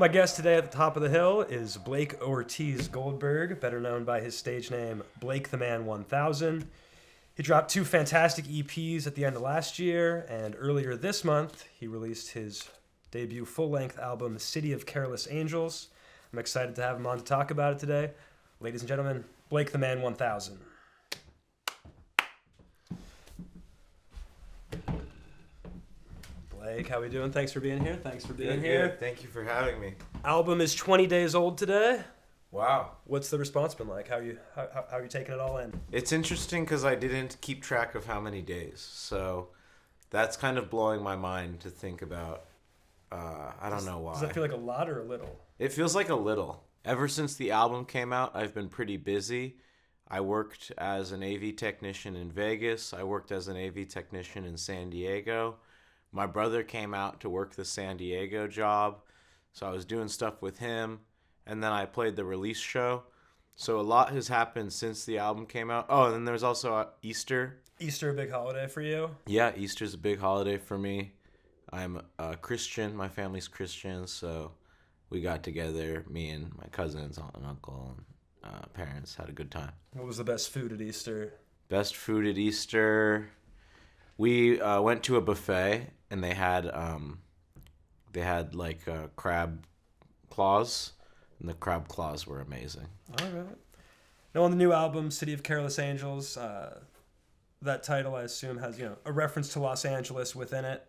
My guest today at the top of the hill is Blake Ortiz-Goldberg, better known by his stage name Blaketheman1000. He dropped 2 fantastic EPs at the end of last year, and earlier this month, he released his debut full-length album, City of Careless Angels. I'm excited to have him on to talk about it today. Ladies and gentlemen, Blaketheman1000. Blake, how we doing? Thanks for being here. Thanks for being here. Good. Thank you for having me. Album is 20 days old today. Wow. What's the response been like? How are you taking it all in? It's interesting because I didn't keep track of how many days. So that's kind of blowing my mind to think about. I don't know why. Does that feel like a lot or a little? It feels like a little. Ever since the album came out, I've been pretty busy. I worked as an AV technician in Vegas. I worked as an AV technician in San Diego. My brother came out to work the San Diego job, so I was doing stuff with him, and then I played the release show. So a lot has happened since the album came out. Oh, and then there's also Easter. Easter, a big holiday for you? Yeah, Easter's a big holiday for me. I'm a Christian. My family's Christian, so we got together, me and my cousins, aunt and uncle, and parents, had a good time. What was the best food at Easter? Best food at Easter? We went to a buffet, and they had like crab claws, and the crab claws were amazing. All right. Now on the new album, City of Careless Angels, that title I assume has a reference to Los Angeles within it,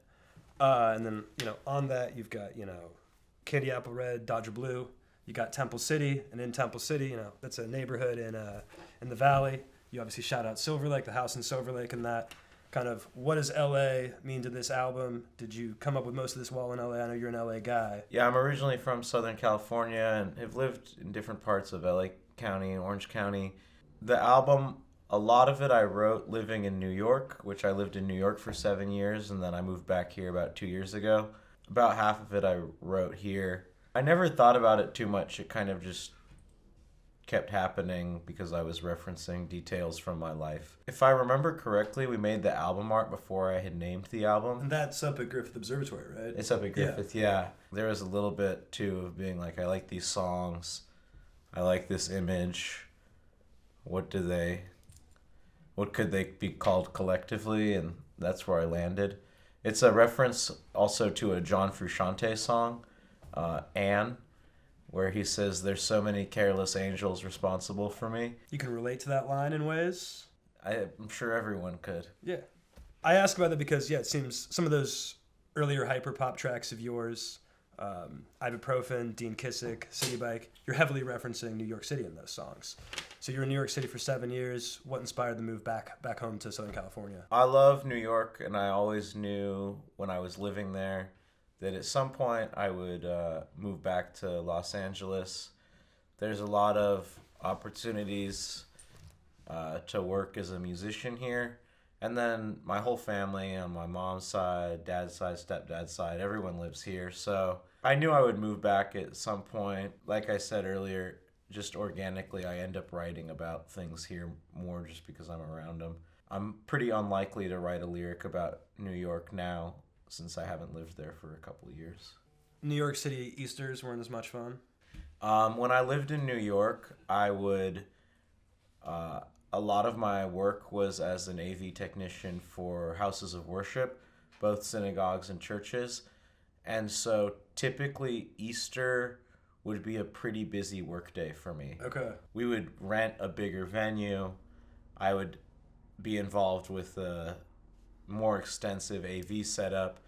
and then on that you've got Candy Apple Red, Dodger Blue. You got Temple City, and in Temple City, that's a neighborhood in the Valley. You obviously shout out Silver Lake, the house in Silver Lake, and that. Kind of, what does LA mean to this album? Did you come up with most of this while in LA? I know you're an LA guy. Yeah, I'm originally from Southern California and have lived in different parts of LA County and Orange County. The album, a lot of it I wrote living in New York, which I lived in New York for 7 years, and then I moved back here about 2 years ago. About half of it I wrote here. I never thought about it too much. It kind of just kept happening because I was referencing details from my life. If I remember correctly, we made the album art before I had named the album. And that's up at Griffith Observatory, right? It's up at Griffith, yeah. There was a little bit, too, of being like, I like these songs. I like this image. What could they be called collectively? And that's where I landed. It's a reference also to a John Frusciante song, Anne, where he says, there's so many careless angels responsible for me. You can relate to that line in ways? I'm sure everyone could. Yeah. I ask about that because, it seems some of those earlier hyperpop tracks of yours, Ibuprofen, Dean Kissick, City Bike, you're heavily referencing New York City in those songs. So you're in New York City for 7 years. What inspired the move back home to Southern California? I love New York, and I always knew when I was living there that at some point I would move back to Los Angeles. There's a lot of opportunities to work as a musician here. And then my whole family on my mom's side, dad's side, stepdad's side, everyone lives here. So I knew I would move back at some point. Like I said earlier, just organically I end up writing about things here more just because I'm around them. I'm pretty unlikely to write a lyric about New York now, since I haven't lived there for a couple of years. New York City Easters weren't as much fun? When I lived in New York, I would... a lot of my work was as an AV technician for houses of worship, both synagogues and churches. And so typically Easter would be a pretty busy work day for me. Okay. We would rent a bigger venue. I would be involved with a more extensive AV setup,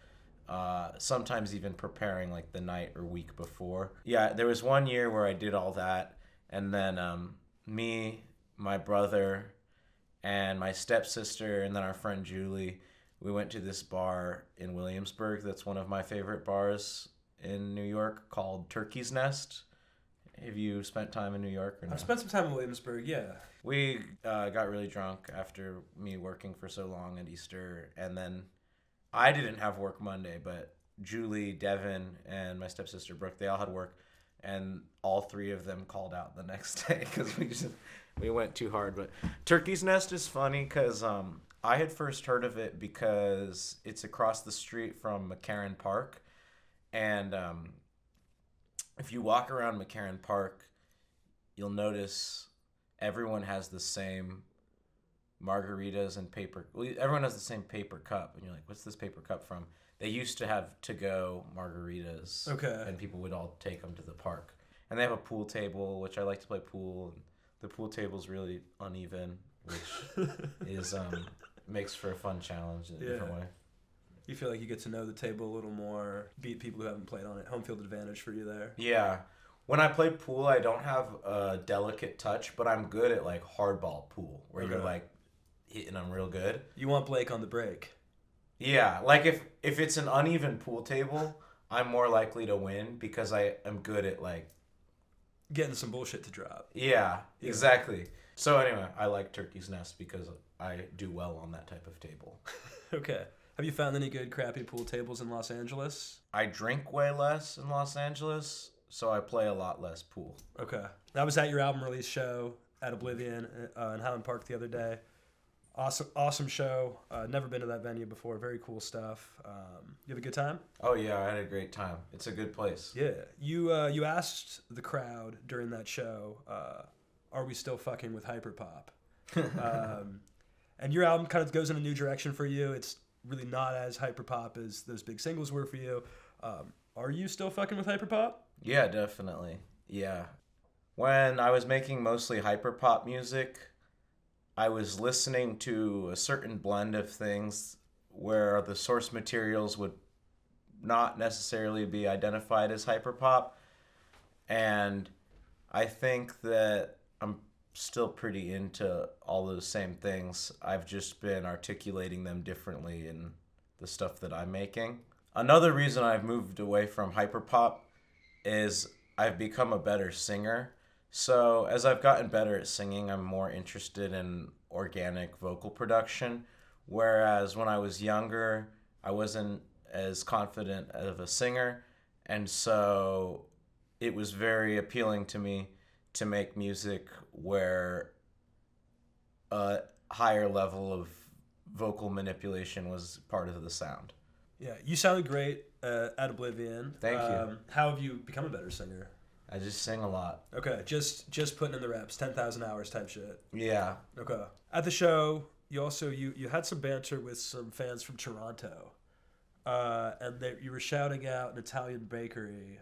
sometimes even preparing like the night or week before. Yeah, there was 1 year where I did all that, and then me, my brother, and my stepsister, and then our friend Julie, we went to this bar in Williamsburg that's one of my favorite bars in New York called Turkey's Nest. Have you spent time in New York or no? I've spent some time in Williamsburg, yeah. We got really drunk after me working for so long at Easter, and then I didn't have work Monday, but Julie, Devin, and my stepsister Brooke, they all had work, and all 3 of them called out the next day because we went too hard. But Turkey's Nest is funny because I had first heard of it because it's across the street from McCarran Park, and if you walk around McCarran Park, you'll notice everyone has the same margaritas and paper. Well, everyone has the same paper cup, and you're like, "What's this paper cup from?" They used to have to-go margaritas, Okay. and people would all take them to the park. And they have a pool table, which I like to play pool. And the pool table's really uneven, which is makes for a fun challenge in a different way. You feel like you get to know the table a little more, beat people who haven't played on it. Home field advantage for you there. Yeah. When I play pool, I don't have a delicate touch, but I'm good at like hardball pool, where you're like hitting them real good. You want Blake on the break. Yeah, like if it's an uneven pool table, I'm more likely to win because I am good at like getting some bullshit to drop. Yeah, exactly. So anyway, I like Turkey's Nest because I do well on that type of table. Okay. Have you found any good crappy pool tables in Los Angeles? I drink way less in Los Angeles, so I play a lot less pool. Okay. I was at your album release show at Oblivion in Highland Park the other day. Awesome show. Never been to that venue before. Very cool stuff. You have a good time? Oh yeah, I had a great time. It's a good place. Yeah. You asked the crowd during that show, are we still fucking with hyperpop? And your album kind of goes in a new direction for you. It's really not as hyperpop as those big singles were for you. Are you still fucking with hyperpop? Yeah, definitely. Yeah. When I was making mostly hyperpop music, I was listening to a certain blend of things where the source materials would not necessarily be identified as hyperpop. And I think that I'm still pretty into all those same things. I've just been articulating them differently in the stuff that I'm making. Another reason I've moved away from hyperpop is I've become a better singer. So as I've gotten better at singing, I'm more interested in organic vocal production. Whereas when I was younger, I wasn't as confident of a singer. And so it was very appealing to me to make music where a higher level of vocal manipulation was part of the sound. Yeah, you sounded great at Oblivion. Thank you. How have you become a better singer? I just sing a lot. Okay, just putting in the reps, 10,000 hours type shit. Yeah. Okay. At the show, you had some banter with some fans from Toronto, and you were shouting out an Italian bakery,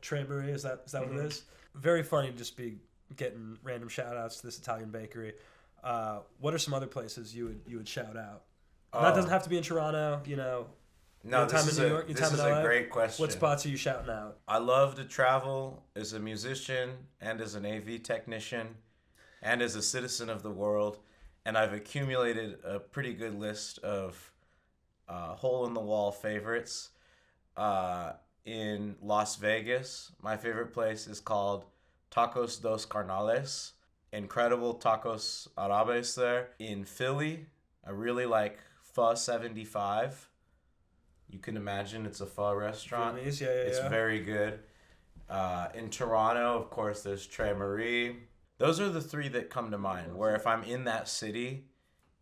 Tre Marie. Is that what it is? Very funny to just be getting random shout outs to this Italian bakery. What are some other places you would shout out? That doesn't have to be in Toronto, you know. No, this is a great question. What spots are you shouting out? I love to travel as a musician and as an AV technician and as a citizen of the world. And I've accumulated a pretty good list of hole-in-the-wall favorites. In Las Vegas, my favorite place is called Tacos Dos Carnales. Incredible tacos árabes there. In Philly, I really like Pho 75. You can imagine it's a pho restaurant. Yeah, it's very good. In Toronto, of course, there's Tre Marie. Those are the three that come to mind, where if I'm in that city,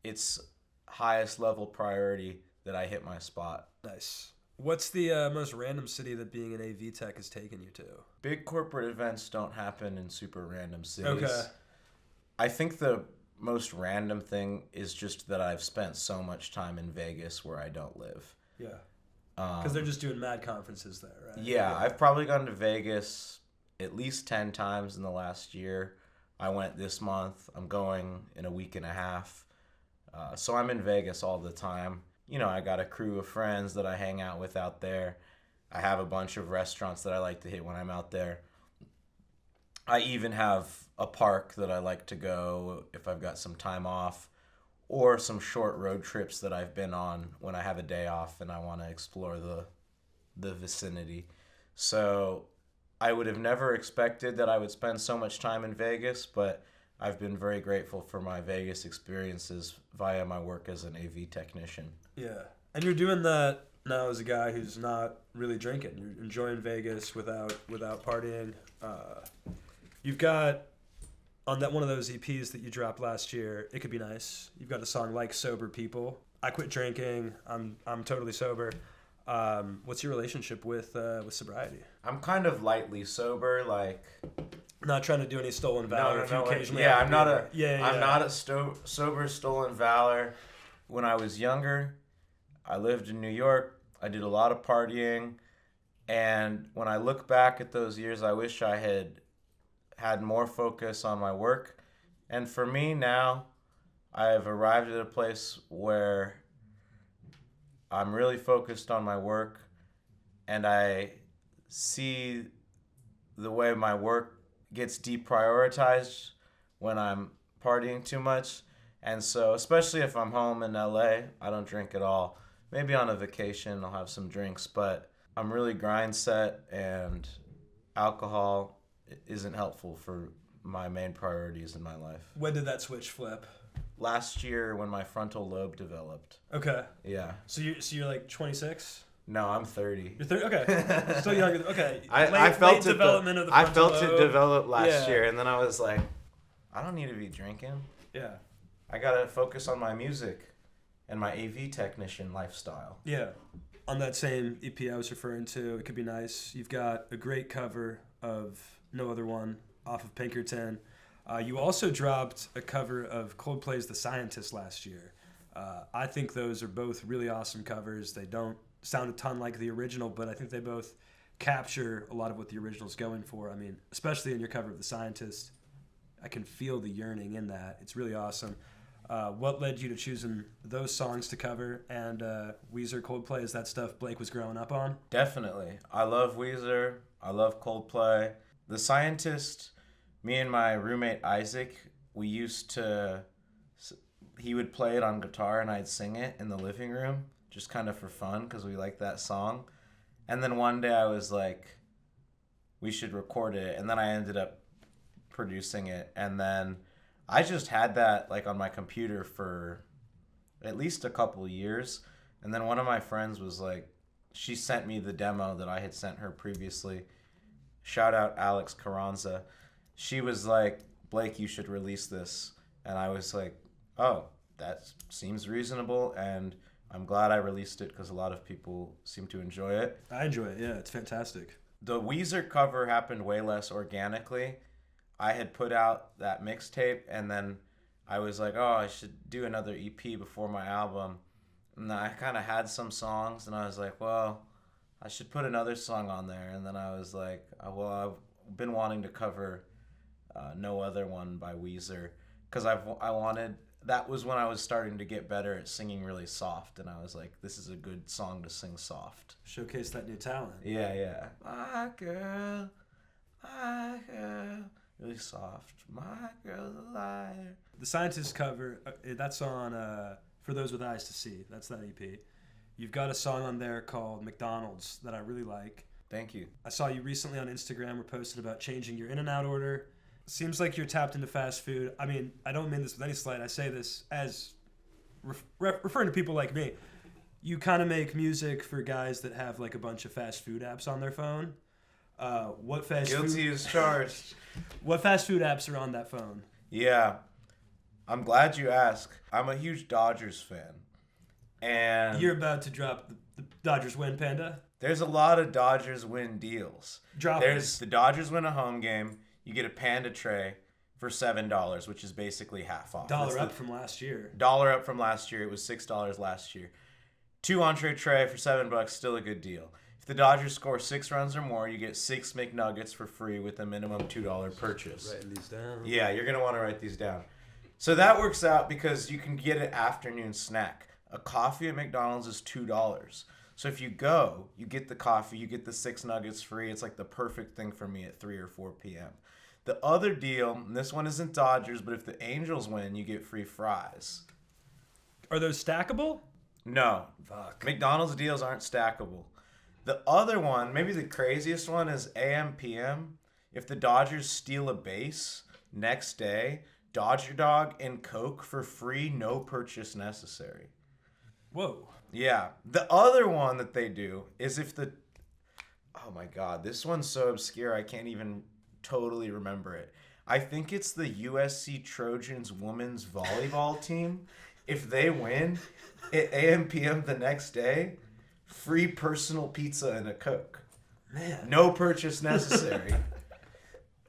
it's highest level priority that I hit my spot. Nice. What's the most random city that being an AV tech has taken you to? Big corporate events don't happen in super random cities. Okay. I think the most random thing is just that I've spent so much time in Vegas where I don't live. Yeah. Because they're just doing mad conferences there, right? Yeah, I've probably gone to Vegas at least 10 times in the last year. I went this month. I'm going in a week and a half. So I'm in Vegas all the time. You know, I got a crew of friends that I hang out with out there. I have a bunch of restaurants that I like to hit when I'm out there. I even have a park that I like to go if I've got some time off, or some short road trips that I've been on when I have a day off and I want to explore the vicinity. So I would have never expected that I would spend so much time in Vegas, but I've been very grateful for my Vegas experiences via my work as an AV technician. Yeah. And you're doing that now as a guy who's not really drinking. You're enjoying Vegas without partying. You've got, on that one of those EPs that you dropped last year, It Could Be Nice, you've got a song like Sober People. I quit drinking. I'm totally sober. What's your relationship with sobriety? I'm kind of lightly sober, like. Not trying to do any stolen valor. No. Occasionally Yeah, I'm not a. Yeah. I'm not a sober stolen valor. When I was younger, I lived in New York. I did a lot of partying, and when I look back at those years, I wish I had more focus on my work. And for me now, I have arrived at a place where I'm really focused on my work, and I see the way my work gets deprioritized when I'm partying too much. And so, especially if I'm home in LA, I don't drink at all. Maybe on a vacation I'll have some drinks, but I'm really grind set, and alcohol isn't helpful for my main priorities in my life. When did that switch flip? Last year when my frontal lobe developed. Okay. Yeah. So you're like 26? No, I'm 30. You're 30? Okay. Still younger. Okay. I felt late development of the I frontal felt lobe. it develop last year, and then I was like, I don't need to be drinking. Yeah. I gotta focus on my music and my AV technician lifestyle. Yeah. On that same EP I was referring to, It Could Be Nice, you've got a great cover of No Other One off of Pinkerton. You also dropped a cover of Coldplay's The Scientist last year. I think those are both really awesome covers. They don't sound a ton like the original, but I think they both capture a lot of what the original's going for. I mean, especially in your cover of The Scientist, I can feel the yearning in that. It's really awesome. What led you to choosing those songs to cover? And Weezer, Coldplay, is that stuff Blake was growing up on? Definitely. I love Weezer. I love Coldplay. The Scientist, me and my roommate Isaac, he would play it on guitar and I'd sing it in the living room, just kind of for fun because we liked that song. And then one day I was like, we should record it. And then I ended up producing it. And then I just had that like on my computer for at least a couple of years. And then one of my friends was like, she sent me the demo that I had sent her previously. Shout out Alex Carranza. She was like, Blake, you should release this. And I was like, oh, that seems reasonable. And I'm glad I released it because a lot of people seem to enjoy it. I enjoy it. Yeah, it's fantastic. The Weezer cover happened way less organically. I had put out that mixtape, and then I was like, oh, I should do another EP before my album. And I kind of had some songs, and I was like, well, I should put another song on there. And then I was like, well, I've been wanting to cover No Other One by Weezer because that was when I was starting to get better at singing really soft, and I was like, this is a good song to sing soft. Showcase that new talent. Yeah. My girl, really soft. My girl's a liar. The Scientist cover, that's on For Those With Eyes to See. That's that EP. You've got a song on there called McDonald's that I really like. Thank you. I saw you recently on Instagram were posted about changing your in-and-out order. Seems like you're tapped into fast food. I mean, I don't mean this with any slight. I say this as referring to people like me. You kind of make music for guys that have like a bunch of fast food apps on their phone. Guilty as charged. What fast food apps are on that phone? Yeah. I'm glad you asked. I'm a huge Dodgers fan. And You're about to drop the Dodgers win, Panda? There's a lot of Dodgers win deals. There's the Dodgers win a home game. You get a Panda tray for $7, which is basically half off. $1 up from last year. $1 up from last year. It was $6 last year. 2 entree tray for $7, still a good deal. If the Dodgers score 6 runs or more, you get 6 McNuggets for free with a minimum $2 purchase. Writing these down. Yeah, you're going to want to write these down. So that works out because you can get an afternoon snack. A coffee at McDonald's is $2. So if you go, you get the coffee, you get the 6 nuggets free. It's like the perfect thing for me at 3 or 4 p.m. The other deal, and this one isn't Dodgers, but if the Angels win, you get free fries. Are those stackable? No. Fuck. McDonald's deals aren't stackable. The other one, maybe the craziest one, is AM PM. If the Dodgers steal a base, next day, Dodger Dog and Coke for free, no purchase necessary. Whoa. Yeah. The other one that they do is if the... Oh my God, this one's so obscure I can't even totally remember it. I think it's the USC Trojans women's volleyball team. If they win at AM PM the next day, free personal pizza and a Coke. Man. No purchase necessary.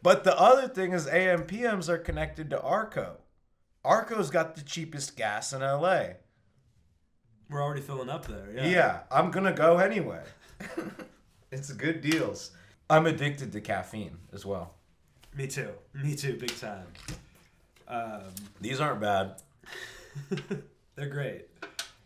But the other thing is AMPMs are connected to Arco. Arco's got the cheapest gas in LA. We're already filling up there. Yeah. Yeah, I'm going to go anyway. It's good deals. I'm addicted to caffeine as well. Me too, big time. These aren't bad. They're great.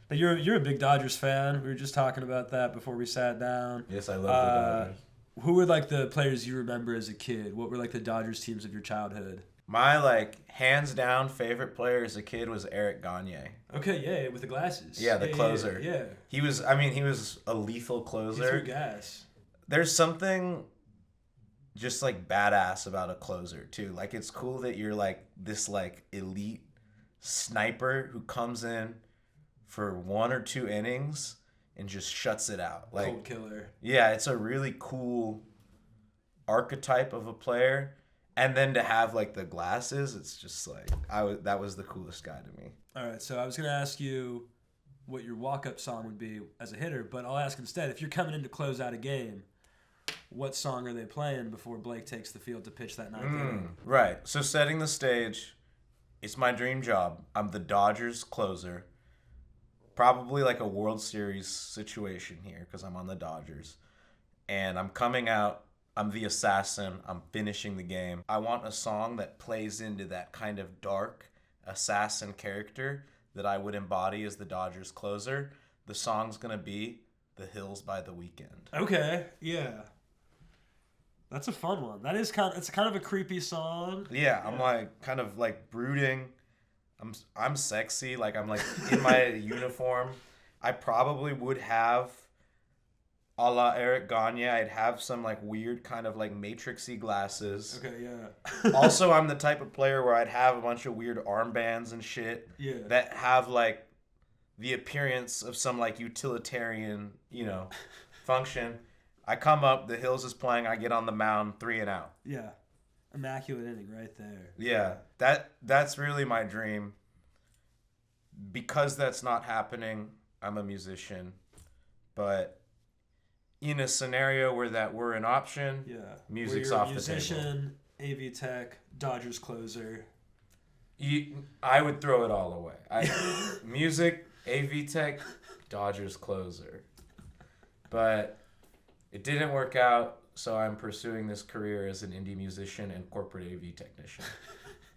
But you're a big Dodgers fan. We were just talking about that before we sat down. Yes, I love the Dodgers. Who were like the players you remember as a kid? What were like the Dodgers teams of your childhood? My like hands down favorite player as a kid was Eric Gagne. Okay, yeah, with the glasses. Yeah, the closer. Yeah. He was a lethal closer. He threw gas. There's something just like badass about a closer too. Like it's cool that you're like this like elite sniper who comes in for 1 or 2 innings and just shuts it out. Like cold killer. Yeah, it's a really cool archetype of a player. And then to have like the glasses, it's just like that was the coolest guy to me. All right, so I was gonna ask you what your walk-up song would be as a hitter, but I'll ask instead, if you're coming in to close out a game, what song are they playing before Blake takes the field to pitch that 9th inning? Right. So setting the stage, it's my dream job. I'm the Dodgers closer. Probably like a World Series situation here because I'm on the Dodgers. And I'm coming out. I'm the assassin. I'm finishing the game. I want a song that plays into that kind of dark assassin character that I would embody as the Dodgers closer. The song's going to be The Hills by the Weeknd. Okay, yeah. That's a fun one. It's kind of a creepy song. Yeah, I'm like kind of like brooding. I'm sexy. Like I'm like in my uniform. I probably would have a la Eric Gagne. I'd have some like weird kind of like matrixy glasses. Okay, yeah. Also, I'm the type of player where I'd have a bunch of weird armbands and shit. Yeah. That have like the appearance of some like utilitarian, function. I come up, the Hills is playing, I get on the mound, 3 and out. Yeah. Immaculate inning right there. Yeah, that's really my dream. Because that's not happening, I'm a musician. But in a scenario where that were an option, music's off the table. Musician, AV Tech, Dodgers closer. I would throw it all away. Music, AV Tech, Dodgers closer. But it didn't work out, so I'm pursuing this career as an indie musician and corporate AV technician.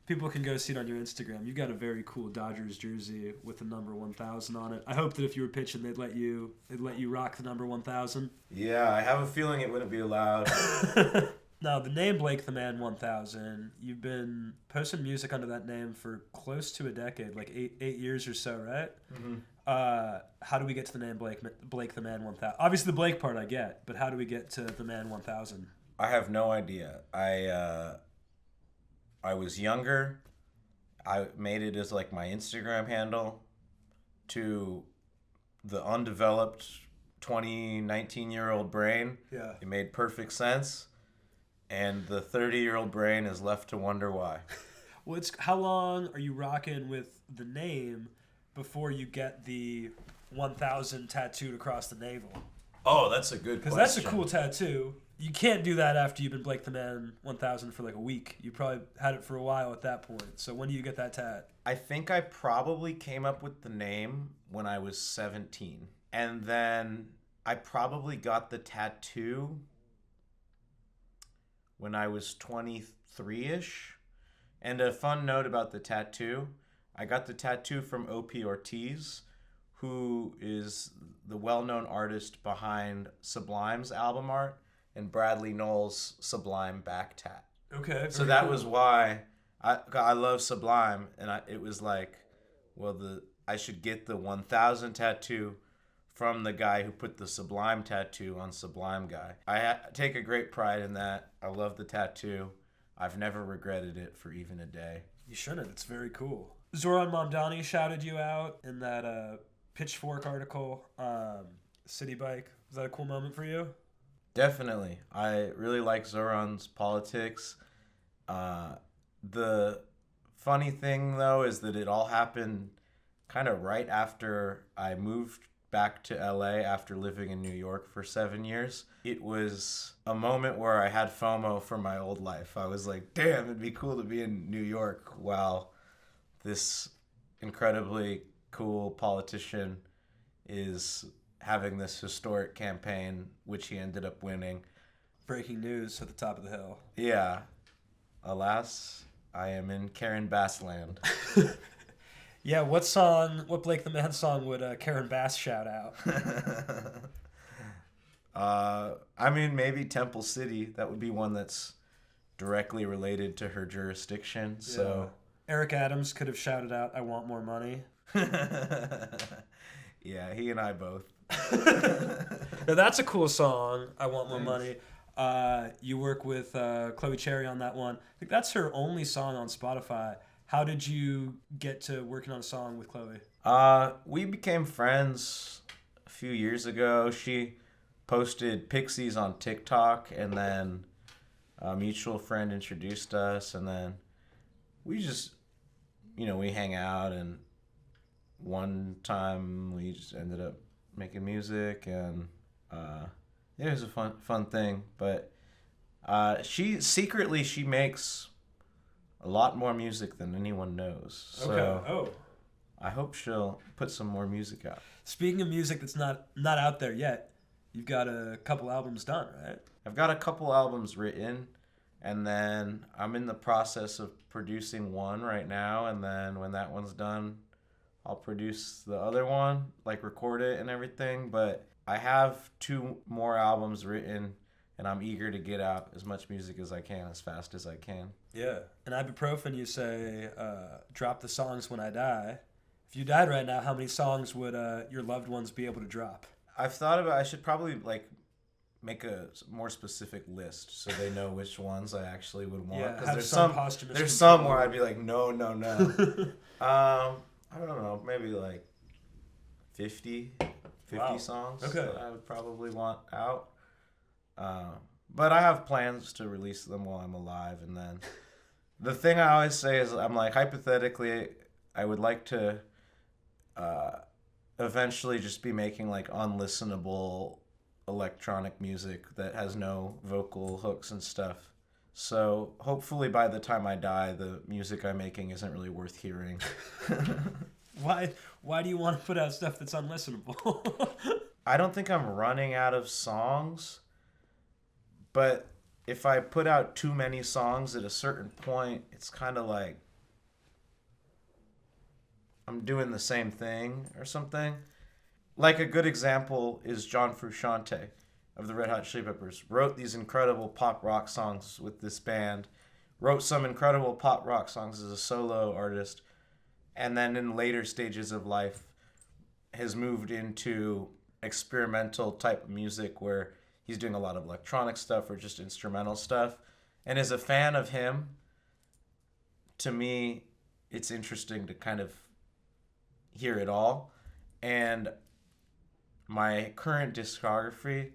People can go see it on your Instagram. You got a very cool Dodgers jersey with the number 1000 on it. I hope that if you were pitching, they'd let you rock the number 1000. Yeah, I have a feeling it wouldn't be allowed. Now, the name Blaketheman1000, you've been posting music under that name for close to a decade, like eight years or so, right? Mm-hmm. How do we get to the name Blake the Man 1000? Obviously, the Blake part I get, but how do we get to the Man 1000? I have no idea. I was younger. I made it as like my Instagram handle. To the undeveloped 19-year-old brain, yeah, it made perfect sense. And the 30-year-old brain is left to wonder why. Well, how long are you rocking with the name before you get the 1000 tattooed across the navel? Oh, that's a good question. Because that's a cool tattoo. You can't do that after you've been Blake the Man 1000 for like a week. You probably had it for a while at that point. So when do you get that tat? I think I probably came up with the name when I was 17. And then I probably got the tattoo when I was 23-ish. And a fun note about the tattoo, I got the tattoo from O.P. Ortiz, who is the well-known artist behind Sublime's album art and Bradley Knowles' Sublime back tat. Okay. So that was why I love Sublime, and it was like, well, I should get the 1000 tattoo from the guy who put the Sublime tattoo on Sublime Guy. I take a great pride in that. I love the tattoo. I've never regretted it for even a day. You shouldn't. It's very cool. Zoran Mamdani shouted you out in that Pitchfork article, City Bike. Was that a cool moment for you? Definitely. I really like Zoran's politics. The funny thing, though, is that it all happened kind of right after I moved back to LA after living in New York for 7 years. It was a moment where I had FOMO for my old life. I was like, damn, it'd be cool to be in New York while this incredibly cool politician is having this historic campaign, which he ended up winning. Breaking news at the top of the hill. Yeah. Alas, I am in Karen Bass land. Yeah, what Blake the Man song would Karen Bass shout out? I mean, maybe Temple City. That would be one that's directly related to her jurisdiction. Yeah. So Eric Adams could have shouted out, "I want more money." Yeah, he and I both. Now that's a cool song, "I Want More Money." You work with Chloe Cherry on that one. I think that's her only song on Spotify. How did you get to working on a song with Chloe? We became friends a few years ago. She posted Pixies on TikTok, and then a mutual friend introduced us, and then we just, we hang out, and one time we just ended up making music, and it was a fun thing. But she makes a lot more music than anyone knows. So okay. I hope she'll put some more music out. Speaking of music that's not out there yet, you've got a couple albums done, right? I've got a couple albums written, and then I'm in the process of producing one right now, and then when that one's done, I'll produce the other one, like record it and everything. But I have 2 more albums written, and I'm eager to get out as much music as I can, as fast as I can. Yeah. And ibuprofen, you say, drop the songs when I die. If you died right now, how many songs would your loved ones be able to drop? I've thought about, I should probably make a more specific list so they know which ones I actually would want. Yeah, because there's some some where I'd be like, no. I don't know, maybe 50 wow. songs okay. that I would probably want out. But I have plans to release them while I'm alive. And then the thing I always say is, I'm like, hypothetically, I would like to eventually just be making unlistenable electronic music that has no vocal hooks and stuff. So hopefully by the time I die, the music I'm making isn't really worth hearing. Why do you want to put out stuff that's unlistenable? I don't think I'm running out of songs, but if I put out too many songs at a certain point, it's kind of like I'm doing the same thing or something. Like a good example is John Frusciante of the Red Hot Chili Peppers. Wrote these incredible pop rock songs with this band. Wrote some incredible pop rock songs as a solo artist. And then in later stages of life has moved into experimental type of music where he's doing a lot of electronic stuff or just instrumental stuff. And as a fan of him, to me, it's interesting to kind of hear it all. And my current discography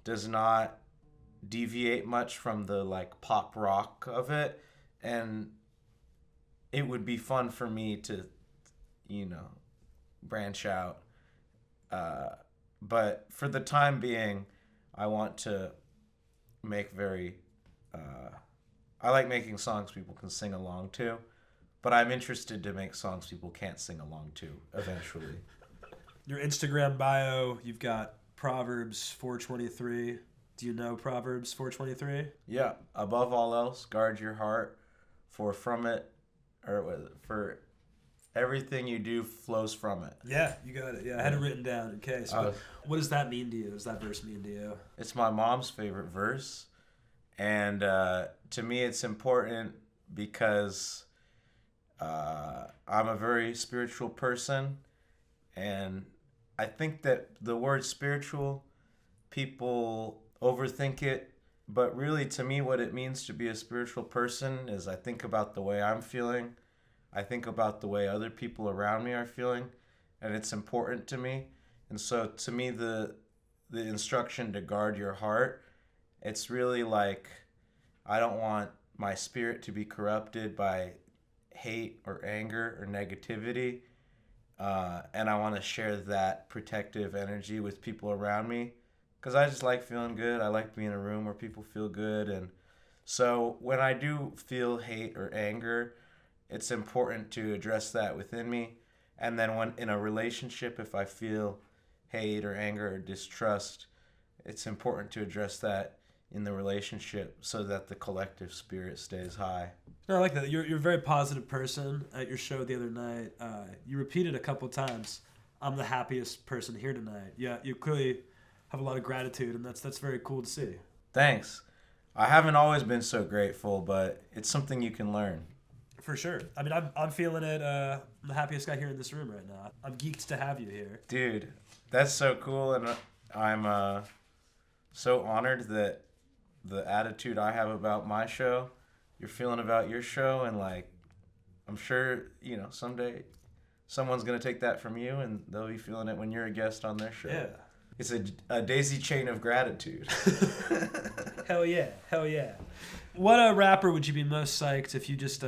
does not deviate much from the pop rock of it, and it would be fun for me to branch out, but for the time being I want to make I like making songs people can sing along to, but I'm interested to make songs people can't sing along to eventually. Your Instagram bio, you've got Proverbs 4:23. Do you know Proverbs 4:23? Yeah. Above all else, guard your heart, for everything you do flows from it. Yeah, you got it. Yeah, I had it written down in case. What does that mean to you? What does that verse mean to you? It's my mom's favorite verse. And to me, it's important because I'm a very spiritual person. And I think that the word spiritual, people overthink it. But really, to me, what it means to be a spiritual person is I think about the way I'm feeling. I think about the way other people around me are feeling. And it's important to me. And so to me, the instruction to guard your heart, it's really I don't want my spirit to be corrupted by hate or anger or negativity. and I want to share that protective energy with people around me, because I just like feeling good. I like being in a room where people feel good. And so when I do feel hate or anger, it's important to address that within me. And then when in a relationship, if I feel hate or anger or distrust, it's important to address that in the relationship so that the collective spirit stays high. No, I like that. You're a very positive person. At your show the other night, you repeated a couple times, "I'm the happiest person here tonight." Yeah, you clearly have a lot of gratitude, and that's very cool to see. Thanks. I haven't always been so grateful, but it's something you can learn. For sure. I mean, I'm feeling it. I'm the happiest guy here in this room right now. I'm geeked to have you here. Dude, that's so cool, and I'm so honored that the attitude I have about my show, you're feeling about your show, and like, I'm sure, someday someone's going to take that from you, and they'll be feeling it when you're a guest on their show. Yeah. It's a daisy chain of gratitude. Hell yeah. What rapper would you be most psyched if you just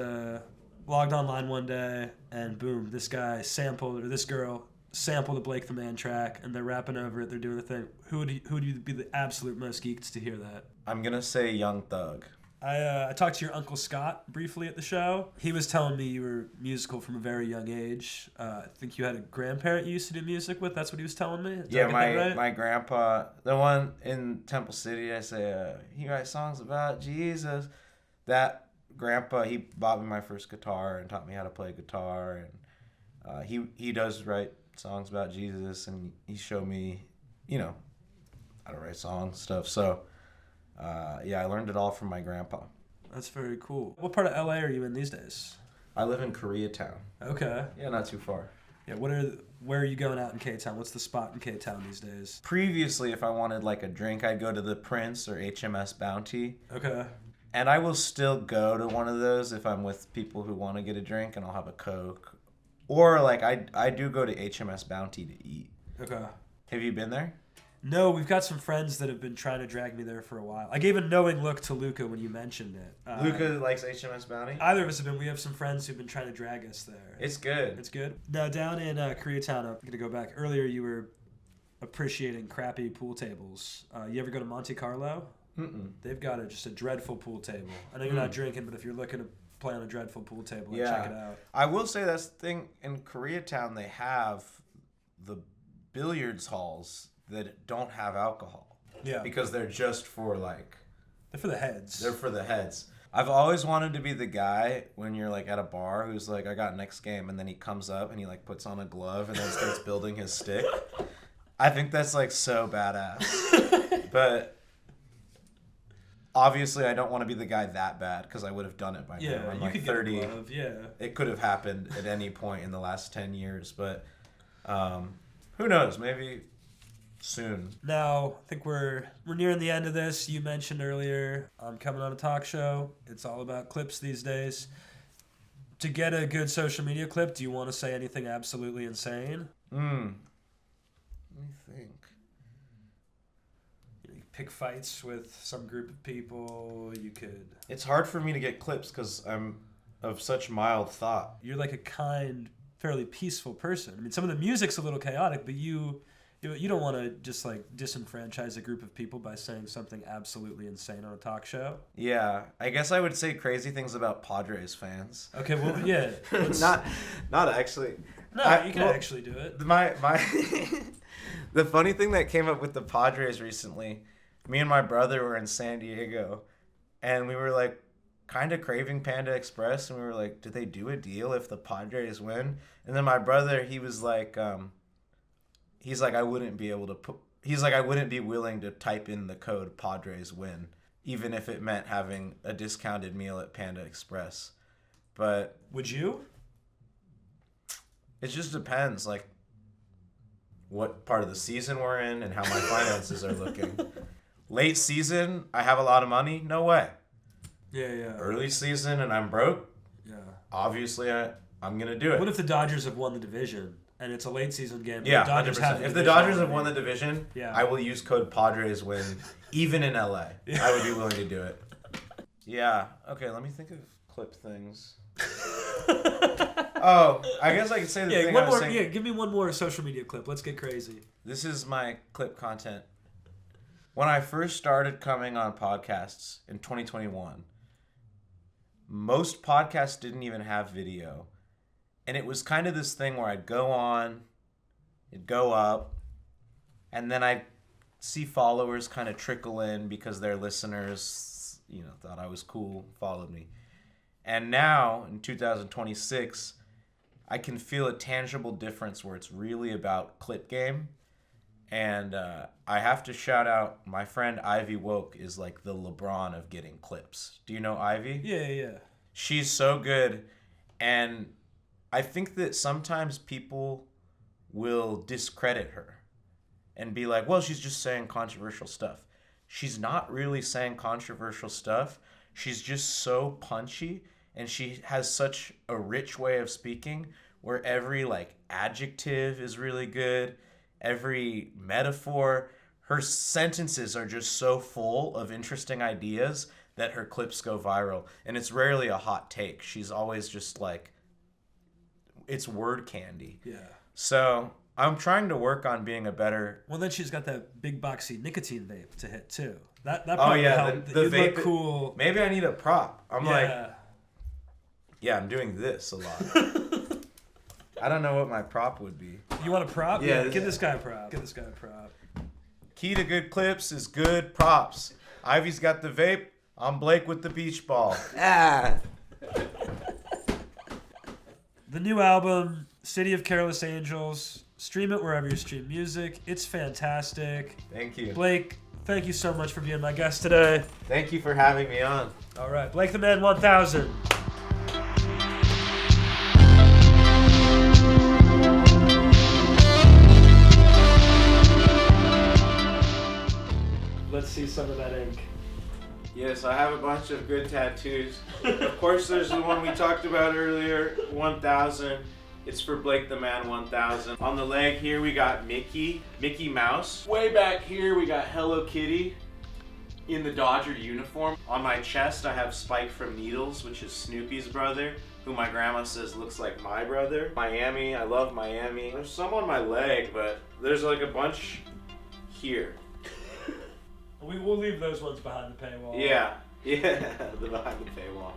logged online one day and boom, this guy sampled, or this girl sampled a Blake the Man track, and they're rapping over it, they're doing the thing. Who would you be the absolute most geeked to hear that? I'm going to say Young Thug. I talked to your Uncle Scott briefly at the show. He was telling me you were musical from a very young age. I think you had a grandparent you used to do music with. That's what he was telling me. Yeah, my grandpa, the one in Temple City, I say, he writes songs about Jesus. That grandpa, he bought me my first guitar and taught me how to play guitar. And he does write songs about Jesus, and he showed me, how to write songs, stuff. So... I learned it all from my grandpa. That's very cool. What part of LA are you in these days? I live in Koreatown. Okay. Yeah, not too far. Yeah, where are you going out in K-Town? What's the spot in K-Town these days? Previously, if I wanted like a drink, I'd go to the Prince or HMS Bounty. Okay. And I will still go to one of those if I'm with people who want to get a drink, and I'll have a Coke. Or like I do go to HMS Bounty to eat. Okay. Have you been there? No, we've got some friends that have been trying to drag me there for a while. I gave a knowing look to Luka when you mentioned it. Luka likes HMS Bounty? Either of us have been. We have some friends who've been trying to drag us there. It's good. It's good. Now, down in Koreatown, I'm going to go back. Earlier, you were appreciating crappy pool tables. You ever go to Monte Carlo? Mm-mm. They've got just a dreadful pool table. I know you're not drinking, but if you're looking to play on a dreadful pool table, check it out. I will say that's the thing. In Koreatown, they have the billiards halls that don't have alcohol. Yeah. Because they're just for like... They're for the heads. They're for the heads. I've always wanted to be the guy when you're like at a bar who's like, I got next game, and then he comes up and he like puts on a glove and then starts building his stick. I think that's like so badass. But obviously I don't want to be the guy that bad, because I would have done it by now. I'm like 30. Get a glove. Yeah. It could have happened at any point in the last 10 years, but who knows? Maybe soon. Now, I think we're nearing the end of this. You mentioned earlier I'm coming on a talk show. It's all about clips these days. To get a good social media clip, do you want to say anything absolutely insane? Let me think. You pick fights with some group of people. You could... It's hard for me to get clips because I'm of such mild thought. You're like a kind, fairly peaceful person. I mean, some of the music's a little chaotic, but you don't want to just like disenfranchise a group of people by saying something absolutely insane on a talk show. Yeah, I guess I would say crazy things about Padres fans. Okay, well, yeah. Not actually. No, you can actually do it. My the funny thing that came up with the Padres recently, me and my brother were in San Diego, and we were like kind of craving Panda Express, and we were like, did they do a deal if the Padres win? And then my brother, he was like, I wouldn't be willing to type in the code Padres win, even if it meant having a discounted meal at Panda Express. But would you? It just depends, like what part of the season we're in and how my finances are looking. Late season, I have a lot of money, no way. Yeah. Early season and I'm broke, yeah. Obviously I'm gonna do it. What if the Dodgers have won the division? And it's a late season game. Yeah, the Dodgers 100%. If the Dodgers have won the division, I will use code Padres win, even in LA. Yeah. I would be willing to do it. Yeah. Okay, let me think of clip things. Oh, I guess I could say the thing I was saying. Yeah, give me one more social media clip. Let's get crazy. This is my clip content. When I first started coming on podcasts in 2021, most podcasts didn't even have video. And it was kind of this thing where I'd go on, it'd go up, and then I'd see followers kind of trickle in because their listeners, thought I was cool, followed me. And now, in 2026, I can feel a tangible difference where it's really about clip game. And I have to shout out my friend Ivy Woke is like the LeBron of getting clips. Do you know Ivy? Yeah. She's so good. And I think that sometimes people will discredit her and be like, well, she's just saying controversial stuff. She's not really saying controversial stuff. She's just so punchy, and she has such a rich way of speaking where every adjective is really good. Every metaphor, her sentences are just so full of interesting ideas that her clips go viral. And it's rarely a hot take. She's always just it's word candy. Yeah. So I'm trying to work on being a better... Well, then she's got that big boxy nicotine vape to hit too. That probably helped. The you vape, look cool. Maybe I need a prop. I'm I'm doing this a lot. I don't know what my prop would be. You want a prop? Yeah. Give this guy a prop. Key to good clips is good props. Ivy's got the vape. I'm Blake with the beach ball. The new album, City of Careless Angels. Stream it wherever you stream music. It's fantastic. Thank you. Blake, thank you so much for being my guest today. Thank you for having me on. All right. Blaketheman1000. Let's see some of that ink. Yes, I have a bunch of good tattoos. Of course, there's the one we talked about earlier, 1000. It's for Blaketheman1000. On the leg here, we got Mickey Mouse. Way back here, we got Hello Kitty in the Dodger uniform. On my chest, I have Spike from Needles, which is Snoopy's brother, who my grandma says looks like my brother. Miami, I love Miami. There's some on my leg, but there's a bunch here. We'll leave those ones behind the paywall. Yeah, the behind the paywall.